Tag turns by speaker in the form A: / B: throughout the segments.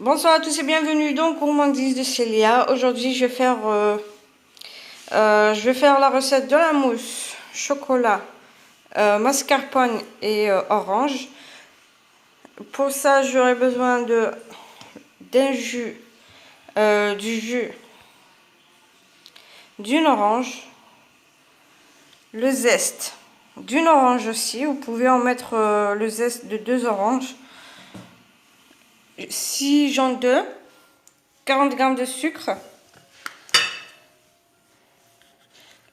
A: Bonsoir à tous et bienvenue dans Gourmandise de Célia. Aujourd'hui, je vais faire la recette de la mousse chocolat, mascarpone et orange. Pour ça, j'aurai besoin d'un jus, du jus d'une orange, le zeste d'une orange aussi. Vous pouvez en mettre le zeste de 2 oranges, 6 jaunes d'œufs, 40 g de sucre.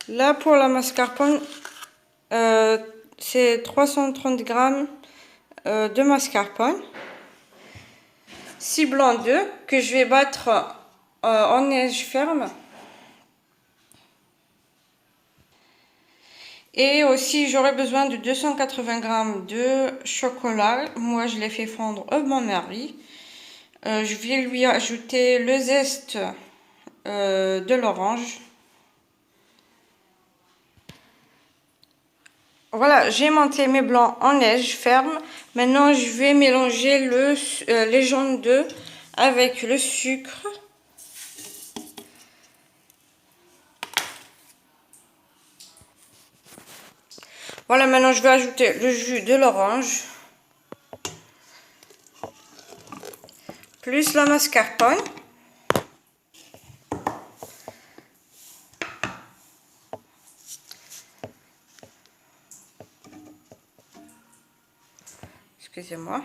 A: Là, pour la mascarpone, c'est 330 g de mascarpone. 6 blancs d'œufs que je vais battre en neige ferme. Et aussi, j'aurai besoin de 280 g de chocolat. Moi, je l'ai fait fondre au bain-marie. Je vais lui ajouter le zeste de l'orange. Voilà, j'ai monté mes blancs en neige ferme. Maintenant, je vais mélanger les jaunes d'œufs avec le sucre. Voilà, maintenant je vais ajouter le jus de l'orange, plus la mascarpone. Excusez-moi.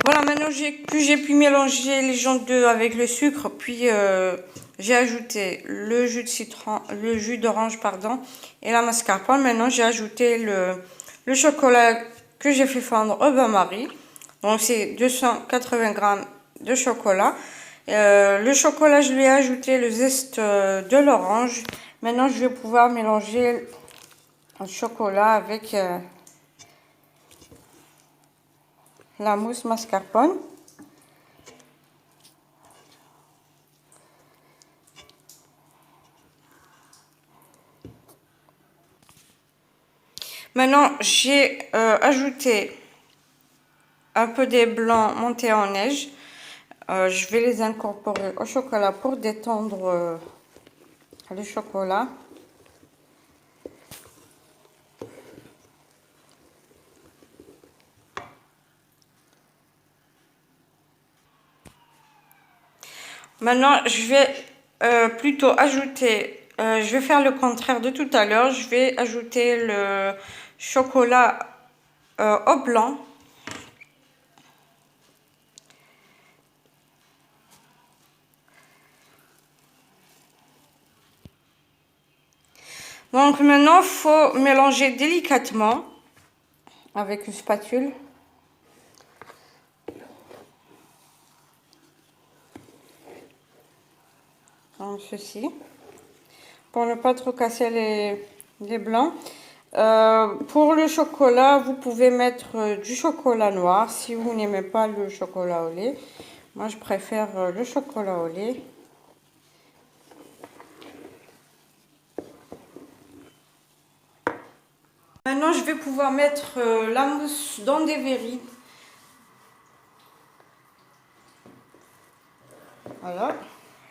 A: Voilà, maintenant que j'ai pu mélanger les jaunes d'œufs avec le sucre, puis j'ai ajouté le jus de citron, le jus d'orange, pardon, et la mascarpone. Maintenant, j'ai ajouté le chocolat que j'ai fait fondre au bain-marie. Donc, c'est 280 g de chocolat. Le chocolat, je lui ai ajouté le zeste de l'orange. Maintenant, je vais pouvoir mélanger le chocolat avec la mousse mascarpone. Maintenant, j'ai ajouté un peu des blancs montés en neige. Je vais les incorporer au chocolat pour détendre le chocolat. Maintenant, je vais plutôt ajouter, je vais faire le contraire de tout à l'heure. Je vais ajouter le chocolat au blanc. Donc maintenant, il faut mélanger délicatement avec une spatule. Comme ceci. Pour ne pas trop casser les blancs. Pour le chocolat, vous pouvez mettre du chocolat noir si vous n'aimez pas le chocolat au lait. Moi, je préfère le chocolat au lait. Maintenant, je vais pouvoir mettre la mousse dans des verrines. Voilà,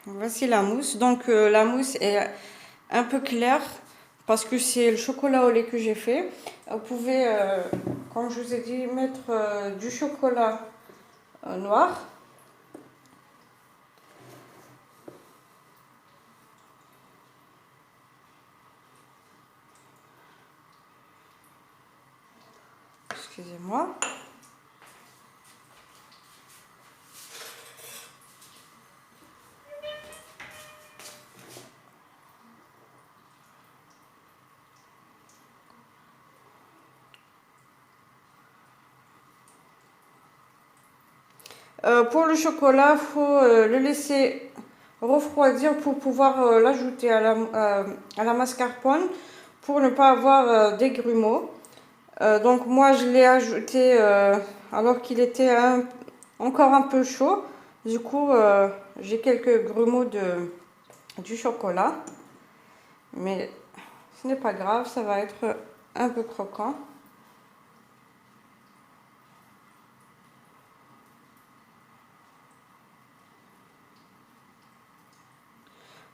A: voici la mousse. Donc, la mousse est un peu claire parce que c'est le chocolat au lait que j'ai fait. Vous pouvez, comme je vous ai dit, mettre du chocolat noir. Excusez-moi. Pour le chocolat, il faut le laisser refroidir pour pouvoir l'ajouter à la mascarpone pour ne pas avoir des grumeaux. Donc moi je l'ai ajouté alors qu'il était encore un peu chaud. Du coup j'ai quelques grumeaux du chocolat. Mais ce n'est pas grave, ça va être un peu croquant.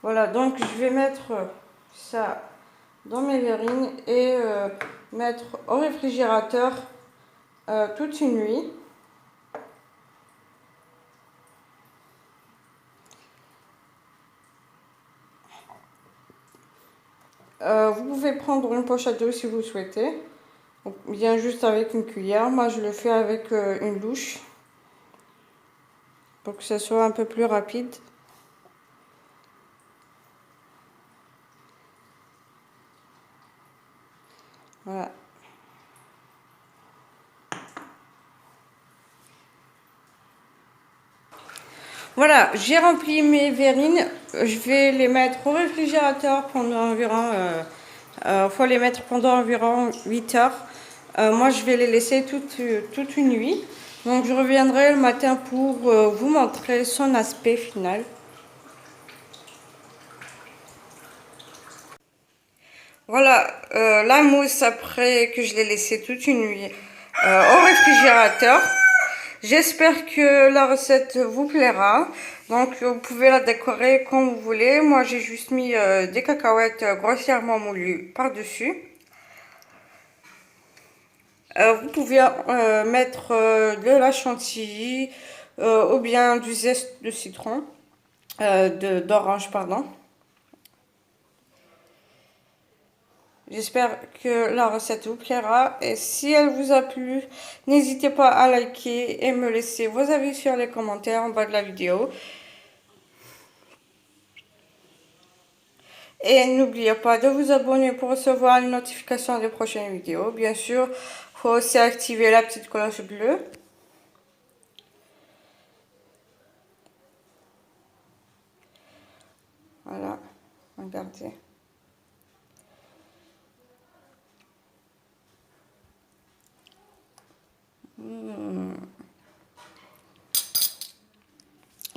A: Voilà, donc je vais mettre ça dans mes verrines et mettre au réfrigérateur toute une nuit. Vous pouvez prendre une pochette d'eau si vous souhaitez, ou bien juste avec une cuillère. Moi je le fais avec une louche pour que ce soit un peu plus rapide. Voilà. Voilà, j'ai rempli mes verrines. Je vais les mettre au réfrigérateur pendant environ... faut les mettre pendant environ 8 heures. Moi, je vais les laisser toute une nuit. Donc, je reviendrai le matin pour vous montrer son aspect final. Voilà, la mousse après que je l'ai laissée toute une nuit au réfrigérateur. J'espère que la recette vous plaira. Donc vous pouvez la décorer comme vous voulez. Moi j'ai juste mis des cacahuètes grossièrement moulues par-dessus. Vous pouvez mettre de la chantilly ou bien du zeste de citron, d'orange pardon. J'espère que la recette vous plaira et si elle vous a plu, n'hésitez pas à liker et me laisser vos avis sur les commentaires en bas de la vidéo. Et n'oubliez pas de vous abonner pour recevoir les notifications des prochaines vidéos. Bien sûr, il faut aussi activer la petite cloche bleue. Voilà, regardez.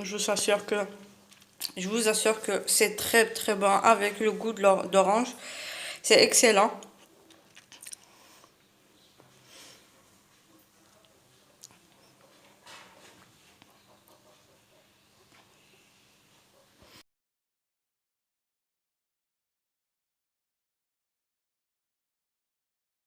A: Je vous assure que c'est très très bon avec le goût d'orange. C'est excellent.